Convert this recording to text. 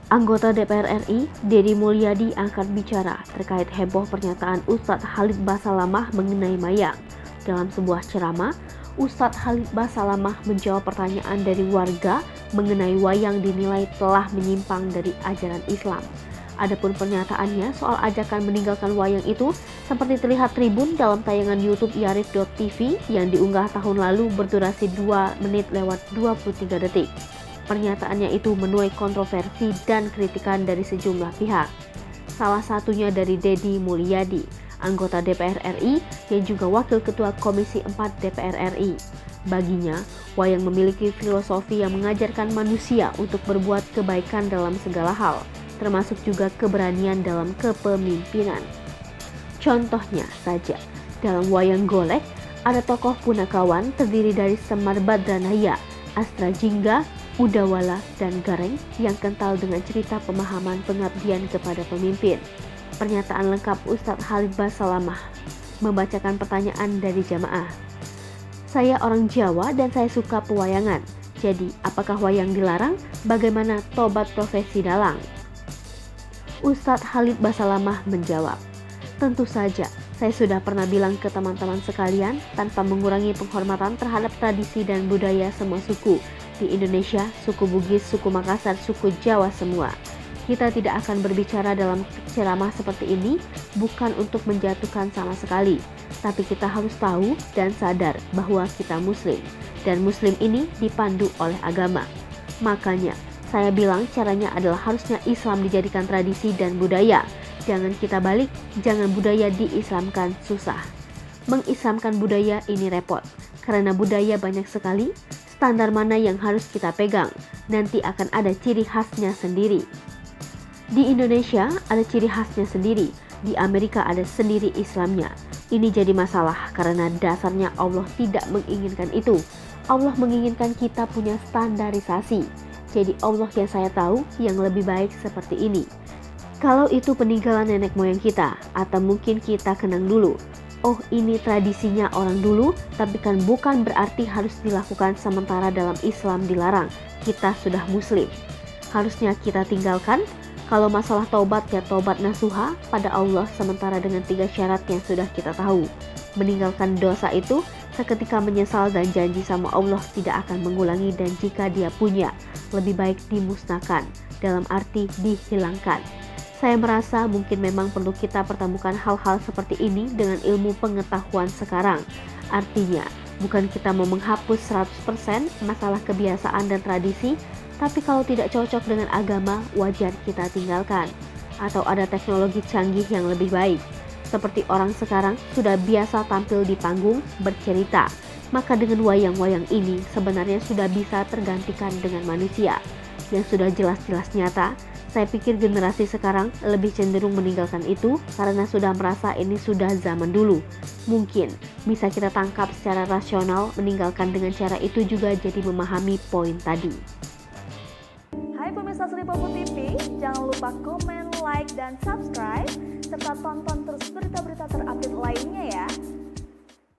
Anggota DPR RI, Deddy Mulyadi angkat bicara terkait heboh pernyataan Ustadz Khalid Basalamah mengenai mayang. Dalam sebuah ceramah, Ustadz Khalid Basalamah menjawab pertanyaan dari warga mengenai wayang dinilai telah menyimpang dari ajaran Islam. Adapun pernyataannya soal ajakan meninggalkan wayang itu seperti terlihat tribun dalam tayangan YouTube Yarif.tv yang diunggah tahun lalu berdurasi 2 menit lewat 23 detik. Pernyataannya itu menuai kontroversi dan kritikan dari sejumlah pihak. Salah satunya dari Deddy Mulyadi, anggota DPR RI yang juga Wakil Ketua Komisi 4 DPR RI. Baginya, wayang memiliki filosofi yang mengajarkan manusia untuk berbuat kebaikan dalam segala hal, termasuk juga keberanian dalam kepemimpinan. Contohnya saja, dalam wayang golek, ada tokoh punakawan terdiri dari Semar Badranaya, Astra Jingga, Udawala, dan Gareng yang kental dengan cerita pemahaman pengabdian kepada pemimpin. Pernyataan lengkap Ustadz Khalid Basalamah membacakan pertanyaan dari jamaah. Saya orang Jawa dan saya suka pewayangan. Jadi, apakah wayang dilarang? Bagaimana tobat profesi dalang? Ustadz Khalid Basalamah menjawab, tentu saja, saya sudah pernah bilang ke teman-teman sekalian tanpa mengurangi penghormatan terhadap tradisi dan budaya semua suku. Di Indonesia, suku Bugis, suku Makassar, suku Jawa semua. Kita tidak akan berbicara dalam ceramah seperti ini bukan untuk menjatuhkan sama sekali. Tapi kita harus tahu dan sadar bahwa kita Muslim. Dan Muslim ini dipandu oleh agama. Makanya, saya bilang caranya adalah harusnya Islam dijadikan tradisi dan budaya. Jangan kita balik, jangan budaya diislamkan susah. Mengislamkan budaya ini repot, karena budaya banyak sekali. Standar mana yang harus kita pegang, nanti akan ada ciri khasnya sendiri. Di Indonesia ada ciri khasnya sendiri, di Amerika ada sendiri Islamnya. Ini jadi masalah karena dasarnya Allah tidak menginginkan itu. Allah menginginkan kita punya standarisasi. Jadi Allah yang saya tahu yang lebih baik seperti ini. Kalau itu peninggalan nenek moyang kita, atau mungkin kita kenang dulu. Oh, ini tradisinya orang dulu, tapi kan bukan berarti harus dilakukan sementara dalam Islam dilarang. Kita sudah Muslim. Harusnya kita tinggalkan. Kalau masalah taubat ya taubat nasuha pada Allah sementara dengan 3 syarat yang sudah kita tahu. Meninggalkan dosa itu seketika menyesal dan janji sama Allah tidak akan mengulangi, dan jika dia punya, lebih baik dimusnahkan, dalam arti dihilangkan. Saya merasa mungkin memang perlu kita pertemukan hal-hal seperti ini dengan ilmu pengetahuan sekarang. Artinya, bukan kita mau menghapus 100% masalah kebiasaan dan tradisi, tapi kalau tidak cocok dengan agama, wajar kita tinggalkan. Atau ada teknologi canggih yang lebih baik. Seperti orang sekarang sudah biasa tampil di panggung bercerita, maka dengan wayang-wayang ini sebenarnya sudah bisa tergantikan dengan manusia yang sudah jelas-jelas nyata. Saya pikir generasi sekarang lebih cenderung meninggalkan itu karena sudah merasa ini sudah zaman dulu. Mungkin bisa kita tangkap secara rasional, meninggalkan dengan cara itu juga jadi memahami poin tadi. Hai pemirsa Sri Popo TV, jangan lupa komen, like, dan subscribe, serta tonton terus berita-berita terupdate lainnya ya.